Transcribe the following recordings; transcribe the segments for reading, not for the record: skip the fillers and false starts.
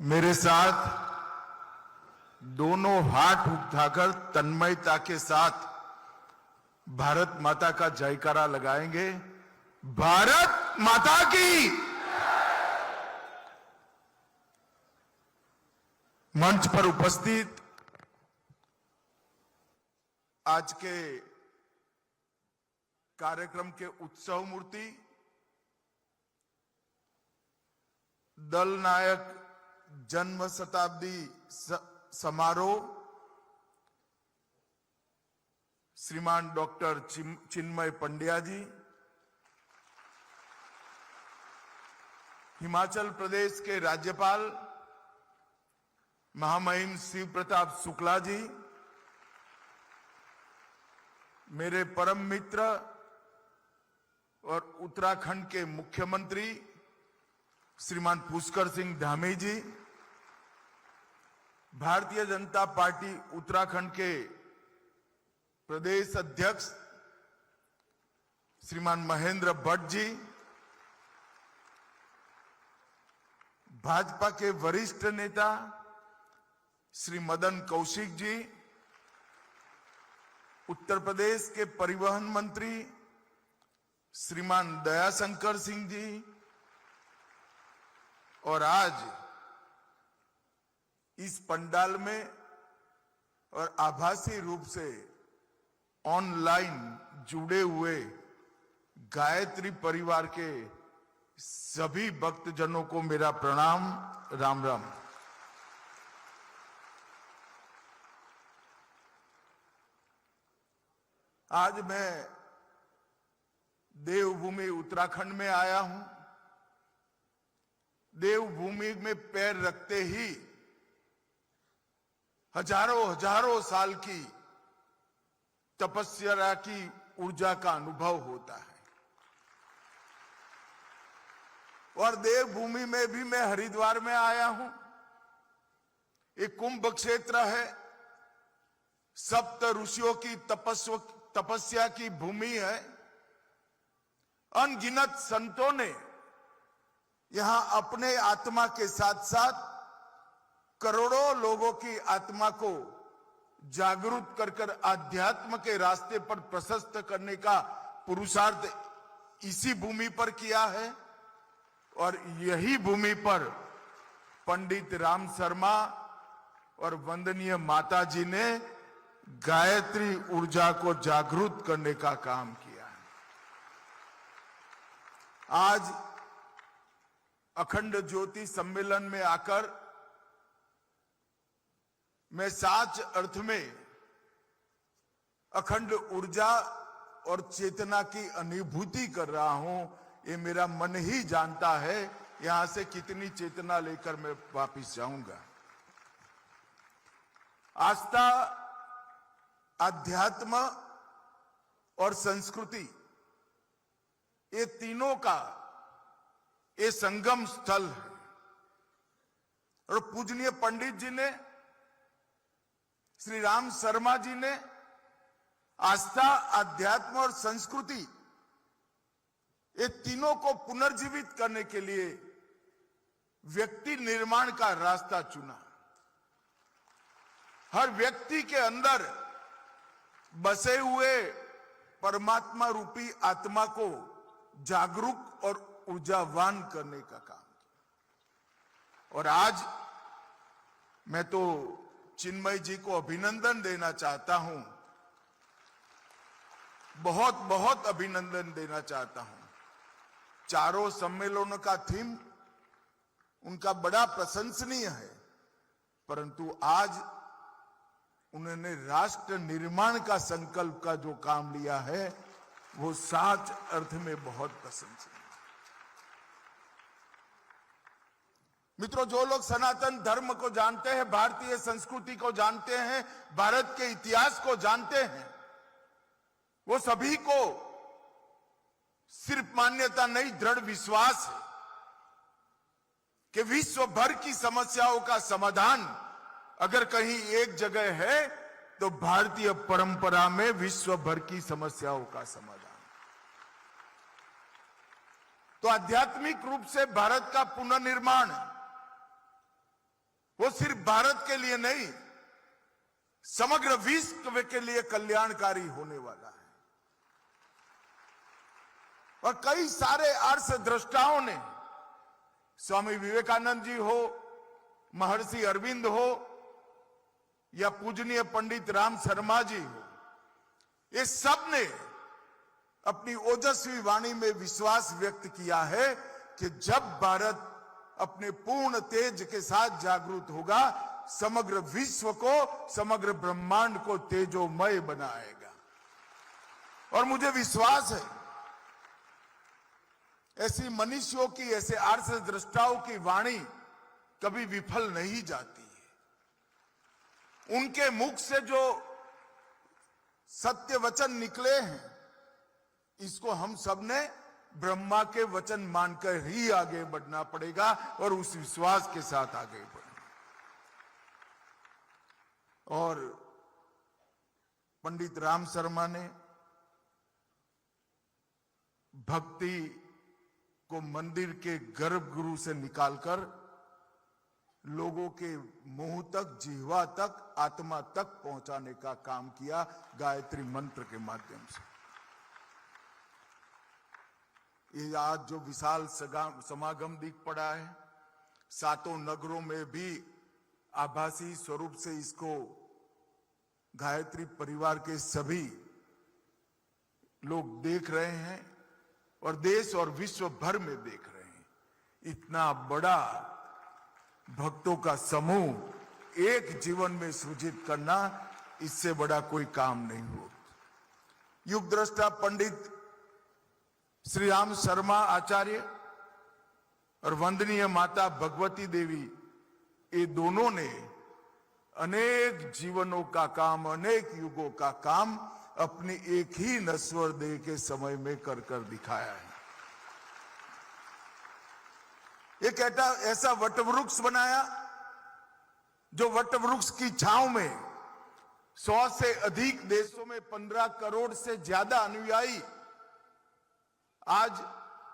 मेरे साथ दोनों हाथ उठाकर तन्मयता के साथ भारत माता का जयकारा लगाएंगे। भारत माता की। मंच पर उपस्थित आज के कार्यक्रम के उत्सव मूर्ति, दल नायक जन्म शताब्दी समारोह श्रीमान डॉक्टर चिन्मय पंड्या जी, हिमाचल प्रदेश के राज्यपाल महामहिम शिव प्रताप शुक्ला जी, मेरे परम मित्र और उत्तराखंड के मुख्यमंत्री श्रीमान पुष्कर सिंह धामी जी, भारतीय जनता पार्टी उत्तराखंड के प्रदेश अध्यक्ष श्रीमान महेंद्र भट्ट जी, भाजपा के वरिष्ठ नेता श्री मदन कौशिक जी, उत्तर प्रदेश के परिवहन मंत्री श्रीमान दयाशंकर सिंह जी, और आज इस पंडाल में और आभासी रूप से ऑनलाइन जुड़े हुए गायत्री परिवार के सभी भक्तजनों को मेरा प्रणाम, राम राम। आज मैं देवभूमि उत्तराखंड में आया हूं। देवभूमि में पैर रखते ही हजारों साल की तपस्या की ऊर्जा का अनुभव होता है। और देवभूमि में भी मैं हरिद्वार में आया हूं। एक कुंभ क्षेत्र है, सप्त ऋषियों की तपस्या की भूमि है। अनगिनत संतों ने यहां अपने आत्मा के साथ साथ करोड़ों लोगों की आत्मा को जागरूक कर आध्यात्म के रास्ते पर प्रशस्त करने का पुरुषार्थ इसी भूमि पर किया है। और यही भूमि पर पंडित राम शर्मा और वंदनीय माता जी ने गायत्री ऊर्जा को जागरूक करने का काम किया है। आज अखंड ज्योति सम्मेलन में आकर मैं सच अर्थ में अखंड ऊर्जा और चेतना की अनुभूति कर रहा हूं। ये मेरा मन ही जानता है यहां से कितनी चेतना लेकर मैं वापस जाऊंगा। आस्था, अध्यात्म और संस्कृति, ये तीनों का ये संगम स्थल है। और पूजनीय पंडित जी ने, श्री राम शर्मा जी ने आस्था, अध्यात्म और संस्कृति, ये तीनों को पुनर्जीवित करने के लिए व्यक्ति निर्माण का रास्ता चुना। हर व्यक्ति के अंदर बसे हुए परमात्मा रूपी आत्मा को जागरूक और ऊर्जावान करने का काम किया। और आज मैं तो चिन्मय जी को अभिनंदन देना चाहता हूं, बहुत बहुत अभिनंदन देना चाहता हूं। चारों सम्मेलनों का थीम उनका बड़ा प्रशंसनीय है, परंतु आज उन्होंने राष्ट्र निर्माण का संकल्प का जो काम लिया है वो सच अर्थ में बहुत प्रशंसनीय है। मित्रों, जो लोग सनातन धर्म को जानते हैं, भारतीय संस्कृति को जानते हैं, भारत के इतिहास को जानते हैं, वो सभी को सिर्फ मान्यता नहीं, दृढ़ विश्वास है कि विश्व भर की समस्याओं का समाधान अगर कहीं एक जगह है तो भारतीय परंपरा में विश्व भर की समस्याओं का समाधान। तो आध्यात्मिक रूप से भारत का पुनर्निर्माण वो सिर्फ भारत के लिए नहीं, समग्र विश्व के लिए कल्याणकारी होने वाला है। और कई सारे अर्थ दृष्टाओं ने, स्वामी विवेकानंद जी हो, महर्षि अरविंद हो, या पूजनीय पंडित राम शर्मा जी हो, ये सब ने अपनी ओजस्वी वाणी में विश्वास व्यक्त किया है कि जब भारत अपने पूर्ण तेज के साथ जागरूक होगा, समग्र विश्व को, समग्र ब्रह्मांड को तेजोमय बनाएगा। और मुझे विश्वास है ऐसी मनुष्यों की, ऐसे आर्ष दृष्टाओं की वाणी कभी विफल नहीं जाती है। उनके मुख से जो सत्य वचन निकले हैं, इसको हम सब ने ब्रह्मा के वचन मानकर ही आगे बढ़ना पड़ेगा और उस विश्वास के साथ आगे बढ़ना। और पंडित राम शर्मा ने भक्ति को मंदिर के गर्भगृह से निकालकर लोगों के मुंह तक, जिह्वा तक, आत्मा तक पहुंचाने का काम किया गायत्री मंत्र के माध्यम से। ये आज जो विशाल समागम दिख पड़ा है, सातों नगरों में भी आभासी स्वरूप से इसको गायत्री परिवार के सभी लोग देख रहे हैं और देश और विश्व भर में देख रहे हैं। इतना बड़ा भक्तों का समूह एक जीवन में सृजित करना, इससे बड़ा कोई काम नहीं हो। युग दृष्टा पंडित श्री राम शर्मा आचार्य और वंदनीय माता भगवती देवी, ये दोनों ने अनेक जीवनों का काम, अनेक युगों का काम अपनी एक ही नश्वर देह के समय में कर कर दिखाया है। एक ऐसा वटवृक्ष बनाया जो वटवृक्ष की छांव में 100 से अधिक देशों में 15 करोड़ से ज्यादा अनुयायी आज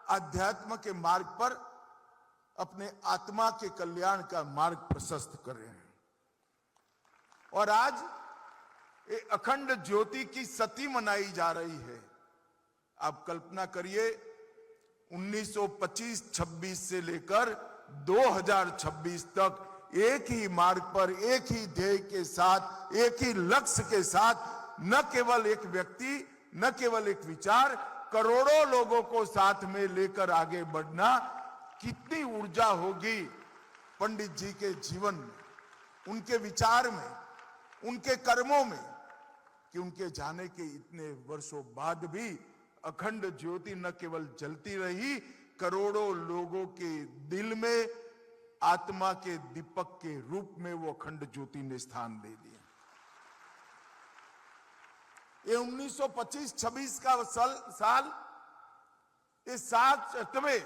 अध्यात्म के मार्ग पर अपने आत्मा के कल्याण का मार्ग प्रशस्त कर रहे हैं। और आज ये अखंड ज्योति की सती मनाई जा रही है। आप कल्पना करिए, 1925-26 से लेकर 2026 तक एक ही मार्ग पर, एक ही ध्येय के साथ, एक ही लक्ष्य के साथ, न केवल एक व्यक्ति, न केवल एक विचार, करोड़ों लोगों को साथ में लेकर आगे बढ़ना, कितनी ऊर्जा होगी पंडित जी के जीवन में, उनके विचार में, उनके कर्मों में, कि उनके जाने के इतने वर्षों बाद भी अखंड ज्योति न केवल जलती रही, करोड़ों लोगों के दिल में आत्मा के दीपक के रूप में वो अखंड ज्योति ने स्थान दे दिया। ये 1925-26 का साल, ये 7वें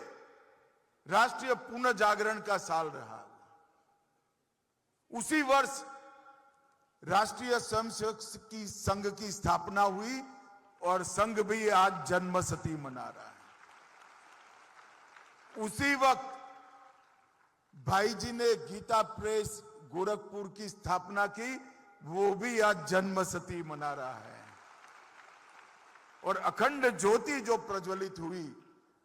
राष्ट्रीय पुनर्जागरण का साल रहा। उसी वर्ष राष्ट्रीय स्वयंसेवक की संघ की स्थापना हुई और संघ भी आज जन्मशती मना रहा है। उसी वक्त भाई जी ने गीता प्रेस गोरखपुर की स्थापना की, वो भी आज जन्मशती मना रहा है। और अखंड ज्योति जो प्रज्वलित हुई,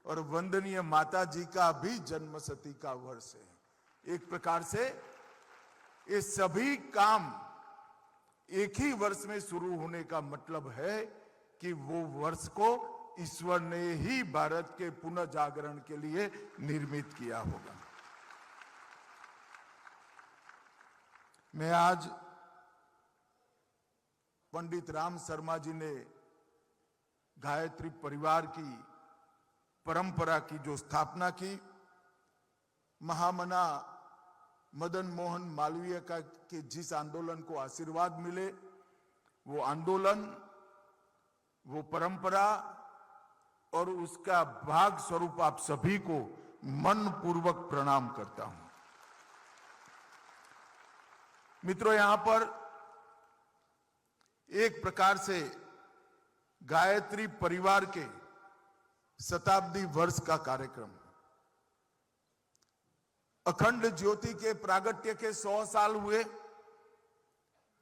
और वंदनीय माता जी का भी जन्मशती का वर्ष है। एक प्रकार से ये सभी काम एक ही वर्ष में शुरू होने का मतलब है कि वो वर्ष को ईश्वर ने ही भारत के पुनर्जागरण के लिए निर्मित किया होगा। मैं आज पंडित राम शर्मा जी ने गायत्री परिवार की परंपरा की जो स्थापना की, महामना मदन मोहन मालवीय का के जिस आंदोलन को आशीर्वाद मिले, वो आंदोलन, वो परंपरा और उसका भाग स्वरूप आप सभी को मन पूर्वक प्रणाम करता हूं। मित्रों, यहां पर एक प्रकार से गायत्री परिवार के शताब्दी वर्ष का कार्यक्रम, अखंड ज्योति के प्रागट्य के 100 साल हुए।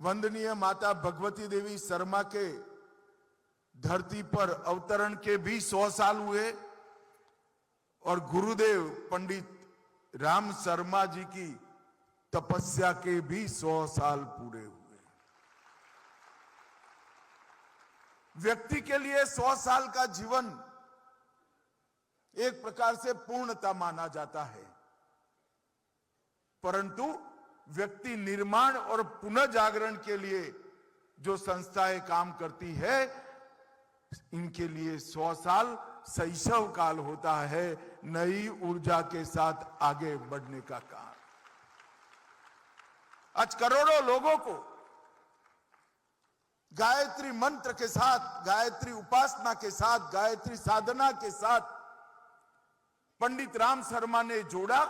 वंदनीय माता भगवती देवी शर्मा के धरती पर अवतरण के भी 100 साल हुए और गुरुदेव पंडित राम शर्मा जी की तपस्या के भी 100 साल पूरे हुए। व्यक्ति के लिए 100 साल का जीवन एक प्रकार से पूर्णता माना जाता है, परंतु व्यक्ति निर्माण और पुनर्जागरण के लिए जो संस्थाएं काम करती है, इनके लिए 100 साल शैशव काल होता है, नई ऊर्जा के साथ आगे बढ़ने का काम। आज करोड़ों लोगों को गायत्री मंत्र के साथ, गायत्री उपासना के साथ, गायत्री साधना के साथ पंडित राम शर्मा ने जोड़ा।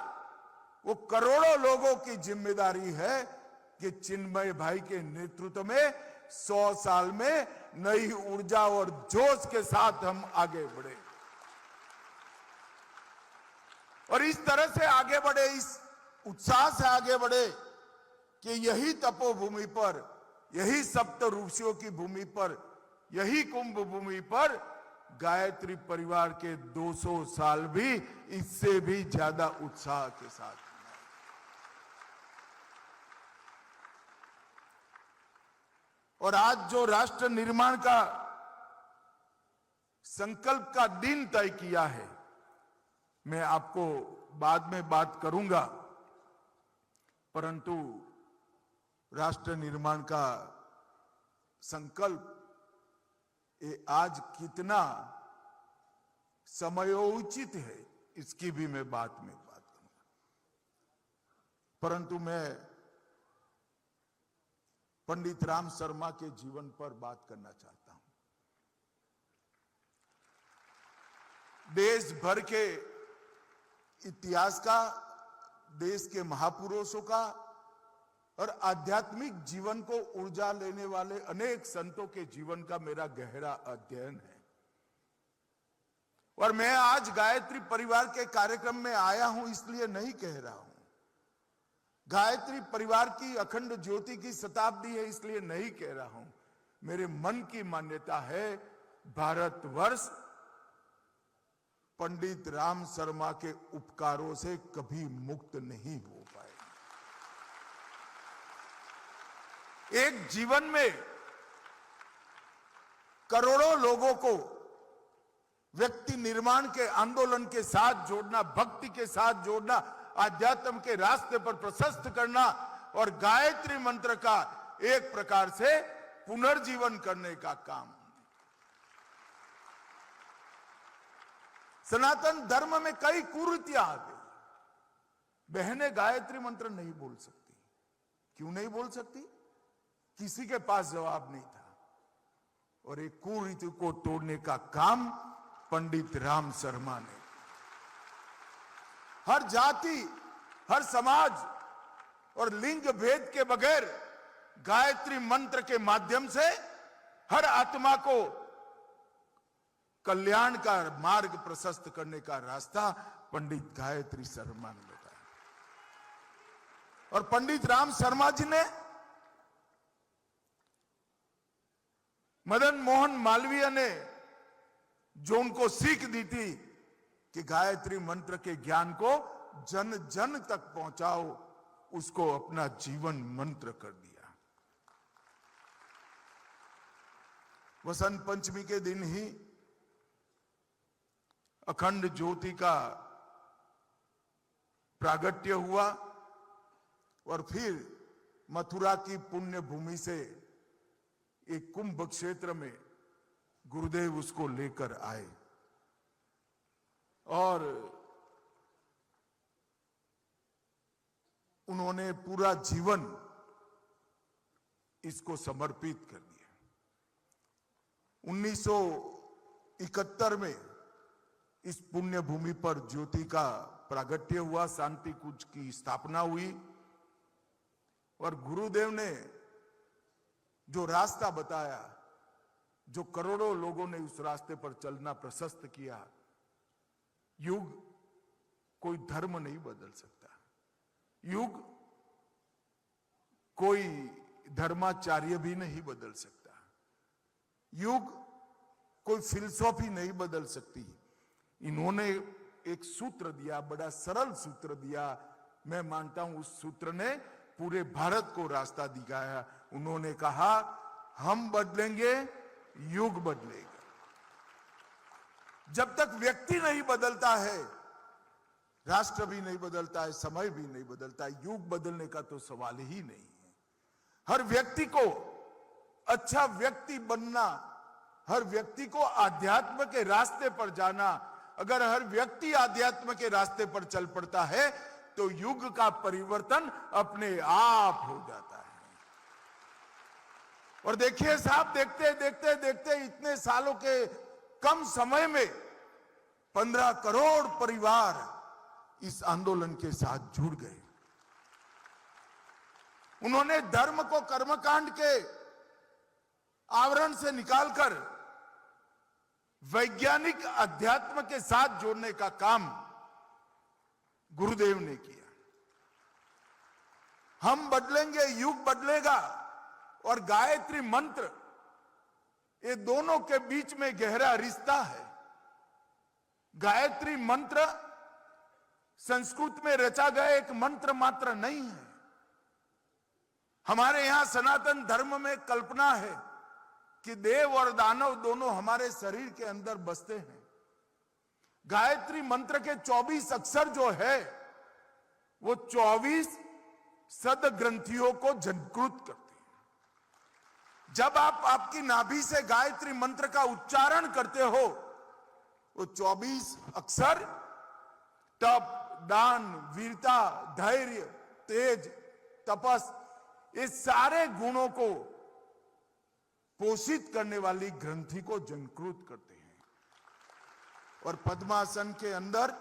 वो करोड़ों लोगों की जिम्मेदारी है कि चिन्मय भाई के नेतृत्व में 100 साल में नई ऊर्जा और जोश के साथ हम आगे बढ़े और इस तरह से आगे बढ़े, इस उत्साह से आगे बढ़े कि यही तपोभूमि पर, यही सप्त ऋषियों की भूमि पर, यही कुंभ भूमि पर गायत्री परिवार के 200 साल भी इससे भी ज्यादा उत्साह के साथ। और आज जो राष्ट्र निर्माण का संकल्प का दिन तय किया है, मैं आपको बाद में बात करूंगा, परंतु राष्ट्र निर्माण का संकल्प ये आज कितना समयोचित है, इसकी भी मैं बात करूंगा। परंतु मैं पंडित राम शर्मा के जीवन पर बात करना चाहता हूं। देश भर के इतिहास का, देश के महापुरुषों का और आध्यात्मिक जीवन को ऊर्जा लेने वाले अनेक संतों के जीवन का मेरा गहरा अध्ययन है। और मैं आज गायत्री परिवार के कार्यक्रम में आया हूं इसलिए नहीं कह रहा हूं, गायत्री परिवार की अखंड ज्योति की शताब्दी है इसलिए नहीं कह रहा हूं। मेरे मन की मान्यता है, भारतवर्ष पंडित राम शर्मा के उपकारों से कभी मुक्त नहीं हो पाए। एक जीवन में करोड़ों लोगों को व्यक्ति निर्माण के आंदोलन के साथ जोड़ना, भक्ति के साथ जोड़ना, आध्यात्म के रास्ते पर प्रशस्त करना और गायत्री मंत्र का एक प्रकार से पुनर्जीवन करने का काम। सनातन धर्म में कई कुरीतियां आ गई। बहनें गायत्री मंत्र नहीं बोल सकती। क्यों नहीं बोल सकती? किसी के पास जवाब नहीं था। और एक कुरीति को तोड़ने का काम पंडित राम शर्मा ने, हर जाति, हर समाज और लिंग भेद के बगैर गायत्री मंत्र के माध्यम से हर आत्मा को कल्याण का मार्ग प्रशस्त करने का रास्ता पंडित गायत्री शर्मा ने बताया। और पंडित राम शर्मा जी ने मदन मोहन मालवीय ने जो उनको सीख दी थी कि गायत्री मंत्र के ज्ञान को जन जन तक पहुंचाओ, उसको अपना जीवन मंत्र कर दिया। वसंत पंचमी के दिन ही अखंड ज्योति का प्रागट्य हुआ और फिर मथुरा की पुण्य भूमि से एक कुंभ क्षेत्र में गुरुदेव उसको लेकर आए और उन्होंने पूरा जीवन इसको समर्पित कर दिया। 1971 में इस पुण्य भूमि पर ज्योति का प्रागट्य हुआ, शांति कुंज की स्थापना हुई और गुरुदेव ने जो रास्ता बताया, जो करोड़ों लोगों ने उस रास्ते पर चलना प्रशस्त किया, युग कोई धर्म नहीं बदल सकता, युग कोई धर्माचार्य भी नहीं बदल सकता, युग कोई फिलॉसफी नहीं बदल सकती। इन्होंने एक सूत्र दिया, बड़ा सरल सूत्र दिया, मैं मानता हूं उस सूत्र ने पूरे भारत को रास्ता दिखाया। उन्होंने कहा, हम बदलेंगे, युग बदलेगा। जब तक व्यक्ति नहीं बदलता है, राष्ट्र भी नहीं बदलता है, समय भी नहीं बदलता है, युग बदलने का तो सवाल ही नहीं है। हर व्यक्ति को अच्छा व्यक्ति बनना, हर व्यक्ति को आध्यात्म के रास्ते पर जाना, अगर हर व्यक्ति आध्यात्म के रास्ते पर चल पड़ता है तो युग का परिवर्तन अपने आप हो जाता है। और देखिए साहब, देखते देखते देखते इतने सालों के कम समय में 15 करोड़ परिवार इस आंदोलन के साथ जुड़ गए। उन्होंने धर्म को कर्मकांड के आवरण से निकालकर वैज्ञानिक अध्यात्म के साथ जोड़ने का काम गुरुदेव ने किया। हम बदलेंगे, युग बदलेगा। और गायत्री मंत्र, ये दोनों के बीच में गहरा रिश्ता है। गायत्री मंत्र संस्कृत में रचा गया एक मंत्र मात्र नहीं है। हमारे यहां सनातन धर्म में कल्पना है कि देव और दानव दोनों हमारे शरीर के अंदर बसते हैं। गायत्री मंत्र के 24 अक्षर जो है, वो 24 सद ग्रंथियों को झंकृत करते हैं। जब आप आपकी नाभि से गायत्री मंत्र का उच्चारण करते हो, वो 24 अक्षर तप, दान, वीरता, धैर्य, तेज, तपस, ये सारे गुणों को पोषित करने वाली ग्रंथि को झंकृत करते हैं। और पद्मासन के अंदर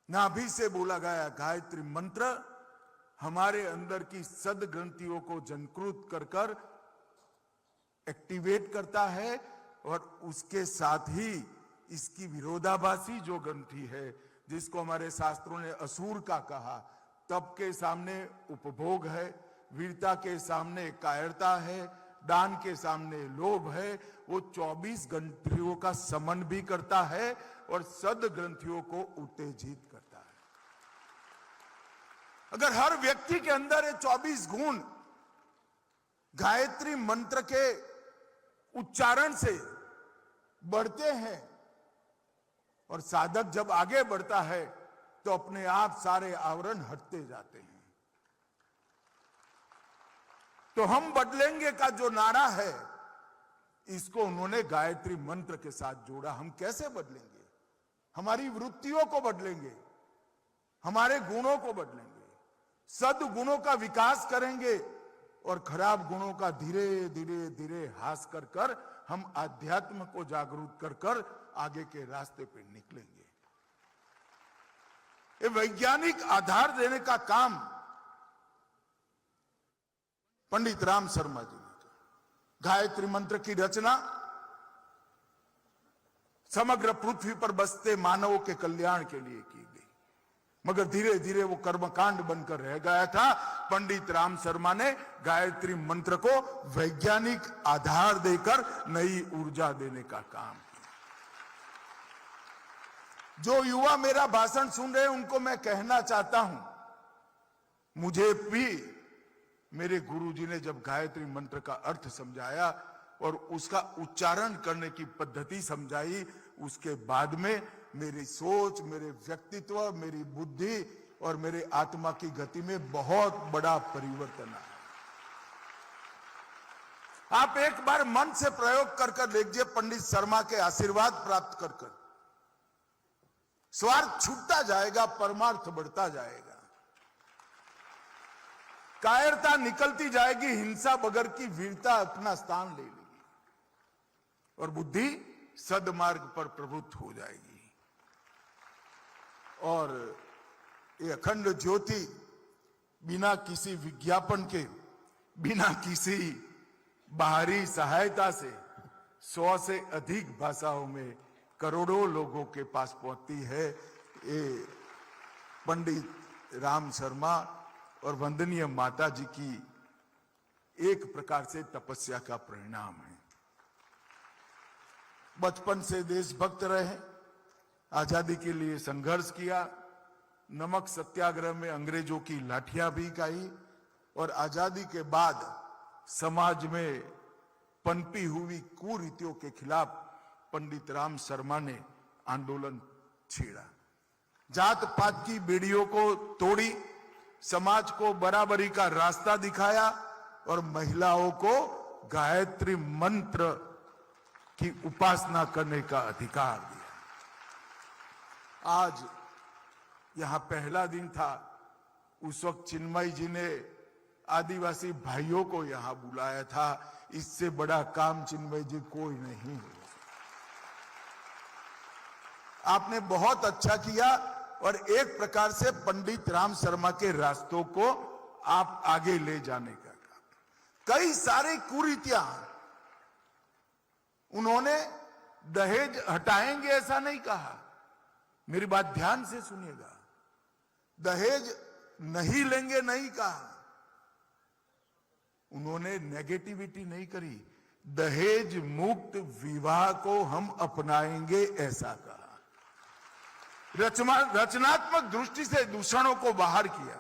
नाभि से बोला गया गायत्री मंत्र हमारे अंदर की सद ग्रंथियों को झंकृत कर कर एक्टिवेट करता है। और उसके साथ ही इसकी विरोधाभासी जो ग्रंथि है, जिसको हमारे शास्त्रों ने असुर का कहा, तप के सामने उपभोग है, वीरता के सामने कायरता है, दान के सामने लोभ है, वो 24 ग्रंथियों का समन भी करता है और सद ग्रंथियों को उत्तेजित करता है। अगर हर व्यक्ति के अंदर ये 24 गुण गायत्री मंत्र के उच्चारण से बढ़ते हैं और साधक जब आगे बढ़ता है तो अपने आप सारे आवरण हटते जाते हैं। तो हम बदलेंगे का जो नारा है, इसको उन्होंने गायत्री मंत्र के साथ जोड़ा। हम कैसे बदलेंगे? हमारी वृत्तियों को बदलेंगे, हमारे गुणों को बदलेंगे, सद्गुणों का विकास करेंगे और खराब गुणों का धीरे धीरे धीरे ह्रास कर कर हम आध्यात्म को जागरूक कर कर आगे के रास्ते पे निकलेंगे। ये वैज्ञानिक आधार देने का काम पंडित राम शर्मा जी ने किया। गायत्री मंत्र की रचना समग्र पृथ्वी पर बसते मानवों के कल्याण के लिए की गई, मगर धीरे धीरे वो कर्मकांड बनकर रह गया था। पंडित राम शर्मा ने गायत्री मंत्र को वैज्ञानिक आधार देकर नई ऊर्जा देने का काम किया। जो युवा मेरा भाषण सुन रहे हैं, उनको मैं कहना चाहता हूं, मुझे भी मेरे गुरुजी ने जब गायत्री मंत्र का अर्थ समझाया और उसका उच्चारण करने की पद्धति समझाई, उसके बाद में मेरी सोच, मेरे व्यक्तित्व, मेरी बुद्धि और मेरे आत्मा की गति में बहुत बड़ा परिवर्तन आया। आप एक बार मन से प्रयोग कर कर देखिए, पंडित शर्मा के आशीर्वाद प्राप्त कर कर स्वार्थ छूटता जाएगा, परमार्थ बढ़ता जाएगा, कायरता निकलती जाएगी, हिंसा बगैर की वीरता अपना स्थान ले लेगी और बुद्धि सदमार्ग पर प्रभुत्व हो जाएगी। और ये अखंड ज्योति बिना किसी विज्ञापन के, बिना किसी बाहरी सहायता से 100 से अधिक भाषाओं में करोड़ों लोगों के पास पहुंचती है। ये पंडित राम शर्मा और वंदनीय माता जी की एक प्रकार से तपस्या का परिणाम है। बचपन से देशभक्त रहे, आजादी के लिए संघर्ष किया, नमक सत्याग्रह में अंग्रेजों की लाठियां भी खाई और आजादी के बाद समाज में पनपी हुई कुरीतियों के खिलाफ पंडित राम शर्मा ने आंदोलन छेड़ा, जात पात की बेड़ियों को तोड़ी, समाज को बराबरी का रास्ता दिखाया और महिलाओं को गायत्री मंत्र की उपासना करने का अधिकार दिया। आज यहां पहला दिन था, उस वक्त चिन्मय जी ने आदिवासी भाइयों को यहां बुलाया था। इससे बड़ा काम चिन्मय जी कोई नहीं है। आपने बहुत अच्छा किया और एक प्रकार से पंडित राम शर्मा के रास्तों को आप आगे ले जाने का काम। कई सारी कुरीतियां उन्होंने, दहेज हटाएंगे ऐसा नहीं कहा, मेरी बात ध्यान से सुनिएगा, दहेज नहीं लेंगे नहीं कहा, उन्होंने नेगेटिविटी नहीं करी, दहेज मुक्त विवाह को हम अपनाएंगे ऐसा कहा। रचनात्मक दृष्टि से दूषणों को बाहर किया,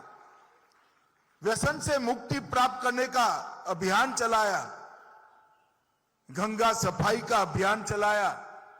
व्यसन से मुक्ति प्राप्त करने का अभियान चलाया, गंगा सफाई का अभियान चलाया,